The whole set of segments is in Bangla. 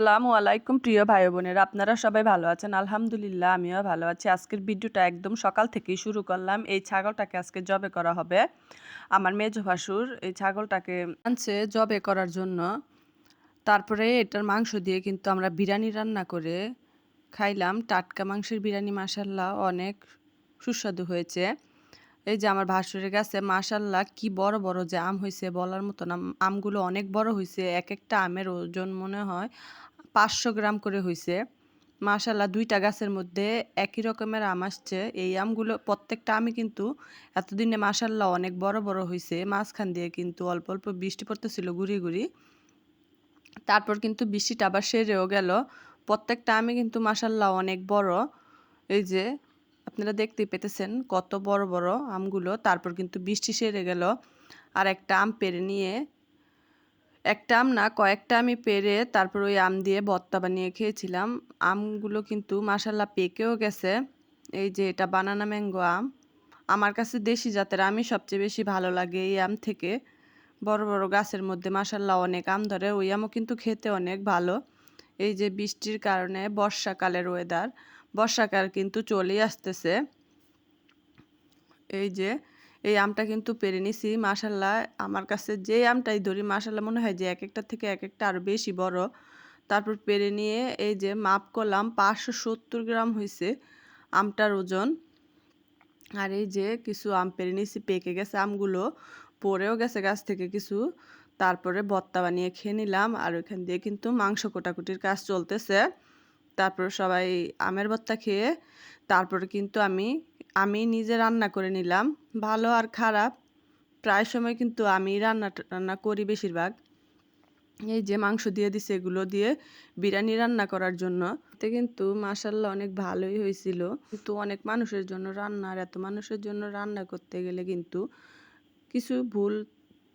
আসসালামু আলাইকুম প্রিয় ভাই বোনেরা, আপনারা সবাই ভালো আছেন? আলহামদুলিল্লাহ আমিও ভালো আছি। আজকের ভিডিওটা একদম সকাল থেকেই শুরু করলাম। এই ছাগলটাকে আজকে জবে করা হবে। আমার মেজো ভাসুর এই ছাগলটাকে আনছে জবে করার জন্য। তারপরে এটার মাংস দিয়ে কিন্তু আমরা বিরিয়ানি রান্না করে খাইলাম। টাটকা মাংসের বিরিয়ানি, মাশাল্লাহ অনেক সুস্বাদু হয়েছে। এই যে আমার ভাসুরের গাছে মাশাল্লাহ কি বড় বড় যে আম হয়েছে বলার মতো না। আমগুলো অনেক বড় হয়েছে। এক একটা আমের ওজন মনে হয় 500 গ্রাম করে হয়েছে। মাশাল্লাহ 2টা গাছের মধ্যে একই রকমের আম আসছে। এই আমগুলো প্রত্যেকটা আমই কিন্তু এতদিনে মাশাল্লাহ অনেক বড় বড় হয়েছে। মাঝখান দিয়ে কিন্তু অল্প অল্প বৃষ্টি পড়তেছিল গুড়ি গুড়ি। তারপর কিন্তু বৃষ্টিটা আবার সেরেও গেল। প্রত্যেকটা আমই কিন্তু মাশাল্লাহ অনেক বড়। এই যে আপনারা দেখতেই পেতেছেন কত বড় বড় আমগুলো। তারপর কিন্তু বৃষ্টি সেরে গেল। আর একটা আম পেড়ে নিয়ে, একটা আম না কয়েকটা আমি পেড়ে তারপর ওই আম দিয়ে ভর্তা বানিয়ে খেয়েছিলাম। আমগুলো কিন্তু মাশাল্লাহ পেকেও গেছে। এই যে এটা বানানা ম্যাঙ্গো আম। আমার কাছে দেশি জাতের আমই সবচেয়ে বেশি ভালো লাগে এই আম থেকে। বড় বড় গাছের মধ্যে মাশাল্লাহ অনেক আম ধরে। ওই আমও কিন্তু খেতে অনেক ভালো। এই যে বৃষ্টির কারণে বর্ষাকালের ওয়েদার, বর্ষাকাল কিন্তু চলেই আসতেছে। এই যে এই আমটা কিন্তু পেরে নিছি মাশাল্লাহ। আমার কাছে যে আমটাই ধরি মাশাল্লাহ মনে হয় যে এক একটা থেকে এক একটা আরো বেশি বড়। তারপর পেরে নিয়ে এই যে মাপ করলাম 570 গ্রাম হয়েছে আমটার ওজন। আর এই যে কিছু আম পেরে নিছি, পেকে গেছে আমগুলো, পড়েও গেছে গাছ থেকে কিছু। তারপরে ভর্তা বানিয়ে খেয়ে নিলাম। আর ওইখান দিয়ে কিন্তু মাংস কোটাকুটির কাজ চলতেছে। তারপর সবাই আমের ভর্তা খেয়ে তারপরে কিন্তু আমি নিজে রান্না করে নিলাম। ভালো আর খারাপ প্রায় সময় কিন্তু আমি রান্না করি বেশিরভাগ। এই যে মাংস দিয়ে দিছে, এগুলো দিয়ে বিরিয়ানি রান্না করার জন্য। এতে কিন্তু মাশাল্লাহ অনেক ভালোই হয়েছিল। কিন্তু অনেক মানুষের জন্য রান্না, আর এত মানুষের জন্য রান্না করতে গেলে কিন্তু কিছু ভুল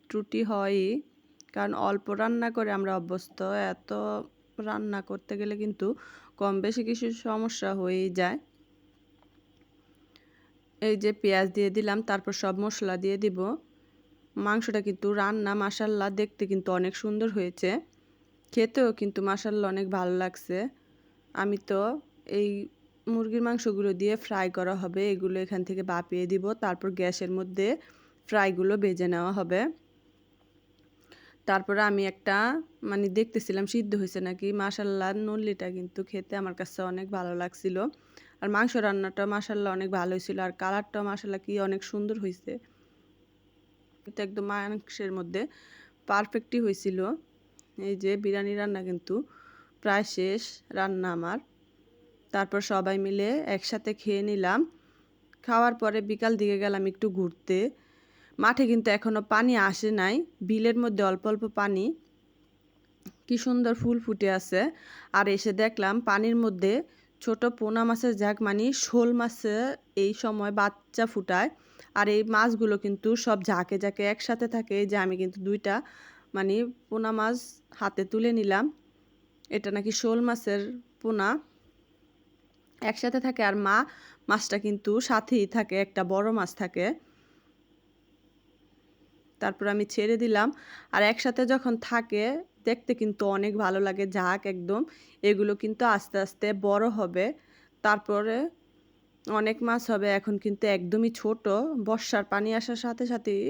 ত্রুটি হয়ই। কারণ অল্প রান্না করে আমরা অভ্যস্ত, এত রান্না করতে গেলে কিন্তু কম বেশি কিছু সমস্যা হয়েই যায়। এই যে পেঁয়াজ দিয়ে দিলাম, তারপর সব মশলা দিয়ে দিব। মাংসটা কিন্তু রান্না মাশাল্লাহ দেখতে কিন্তু অনেক সুন্দর হয়েছে, খেতেও কিন্তু মাশাল্লাহ অনেক ভালো লাগছে। আমি তো এই মুরগির মাংসগুলো দিয়ে ফ্রাই করা হবে, এগুলো এখান থেকে ভাপিয়ে দিব। তারপর গ্যাসের মধ্যে ফ্রাইগুলো ভেজে নেওয়া হবে। তারপরে আমি একটা দেখতেছিলাম সিদ্ধ হয়েছে নাকি। মাশাল্লাহ নল্লিটা কিন্তু খেতে আমার কাছে অনেক ভালো লাগছিল। আর মাংস রান্নাটা মাশাল্লাহ অনেক ভালো হয়েছিল। আর কালারটাও মাশাল্লাহ কি অনেক সুন্দর হয়েছে। কিন্তু একদম মাংসের মধ্যে পারফেক্টই হয়েছিল। এই যে বিরিয়ানি রান্না কিন্তু প্রায় শেষ রান্না আমার। তারপর সবাই মিলে একসাথে খেয়ে নিলাম। খাওয়ার পরে বিকাল দিকে গেলাম একটু ঘুরতে। মাঠে কিন্তু এখনো পানি আসে নাই, বিলের মধ্যে অল্প অল্প পানি, কি সুন্দর ফুল ফুটে আছে। আর এসে দেখলাম পানির মধ্যে ছোট পোনা মাছের ঝাঁক, শোল মাছের এই সময় বাচ্চা ফুটায়। আর এই মাছগুলো কিন্তু সব ঝাঁকে ঝাঁকে একসাথে থাকে। এই যে আমি কিন্তু 2টা পোনা মাছ হাতে তুলে নিলাম। এটা নাকি শোল মাছের পোনা, একসাথে থাকে। আর মাছটা কিন্তু সাথেই থাকে, একটা বড় মাছ থাকে। তারপর আমি ছেড়ে দিলাম। আর একসাথে যখন থাকে দেখতে কিন্তু অনেক ভালো লাগে, ঝাঁক একদম। এগুলো কিন্তু আস্তে আস্তে বড় হবে, তারপরে অনেক মাছ হবে। এখন কিন্তু একদমই ছোট, বর্ষার পানি আসার সাথে সাথেই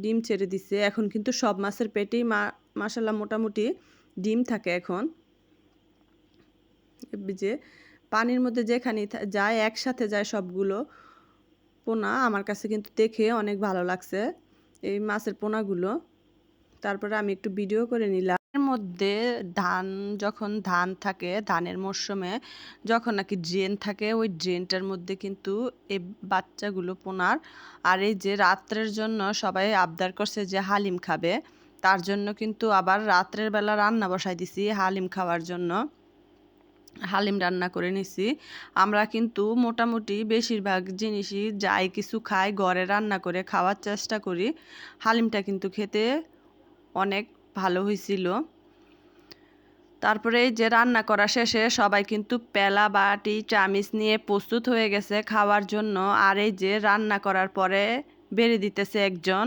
ডিম ছেড়ে দিছে। এখন কিন্তু সব মাছের পেটেই মাশাল্লাহ মোটামুটি ডিম থাকে এখন। যে পানির মধ্যে যেখানেই যায় একসাথে যায় সবগুলো পোনা। আমার কাছে কিন্তু দেখে অনেক ভালো লাগছে এই মাছের পোনাগুলো। তারপরে আমি একটু ভিডিও করে নিলাম। এর মধ্যে যখন ধান থাকে, ধানের মরশুমে যখন নাকি ড্রেন থাকে, ওই ড্রেনটার মধ্যে কিন্তু এই বাচ্চাগুলো পোনার। আর এই যে রাত্রের জন্য সবাই আবদার করছে যে হালিম খাবে, তার জন্য কিন্তু আবার রাত্রের বেলা রান্না বসাই দিছি হালিম খাওয়ার জন্য। হালিম রান্না করে নিছি। আমরা কিন্তু মোটামুটি বেশিরভাগ জিনিসই যাই কিছু খাই ঘরে রান্না করে খাওয়ার চেষ্টা করি। হালিমটা কিন্তু খেতে অনেক ভালো হয়েছিল। তারপরে এই যে রান্না করা শেষে সবাই কিন্তু পেলা বাটি চামিচ নিয়ে প্রস্তুত হয়ে গেছে খাওয়ার জন্য। আর এই যে রান্না করার পরে বেড়ে দিতেছে একজন,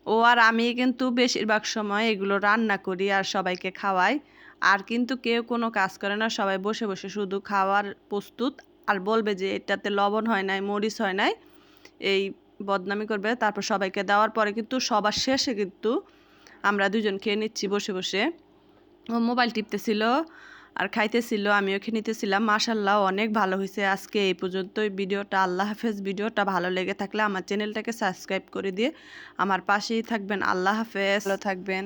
ও আর আমি কিন্তু বেশিরভাগ সময় এগুলো রান্না করি আর সবাইকে খাওয়াই। আর কিন্তু কেউ কোনো কাজ করে না, সবাই বসে বসে শুধু খাওয়ার প্রস্তুত, আর বলবে যে এটাতে লবণ হয় নাই, মরিচ হয় নাই, এই বদনামি করবে। তারপর সবাইকে দেওয়ার পরে কিন্তু সবার শেষে কিন্তু আমরা দুজন খেয়ে নিচ্ছি বসে বসে। ও মোবাইল টিপতেছিল আর খাইতেছিল, আমিও খেয়ে নিতেছিলাম। মাশাল্লাহ অনেক ভালো হয়েছে। আজকে এই পর্যন্তই ভিডিওটা। আল্লাহ হাফেজ। ভিডিওটা ভালো লেগে থাকলে আমার চ্যানেলটাকে সাবস্ক্রাইব করে দিয়ে আমার পাশেই থাকবেন। আল্লাহ হাফেজ, ভালো থাকবেন।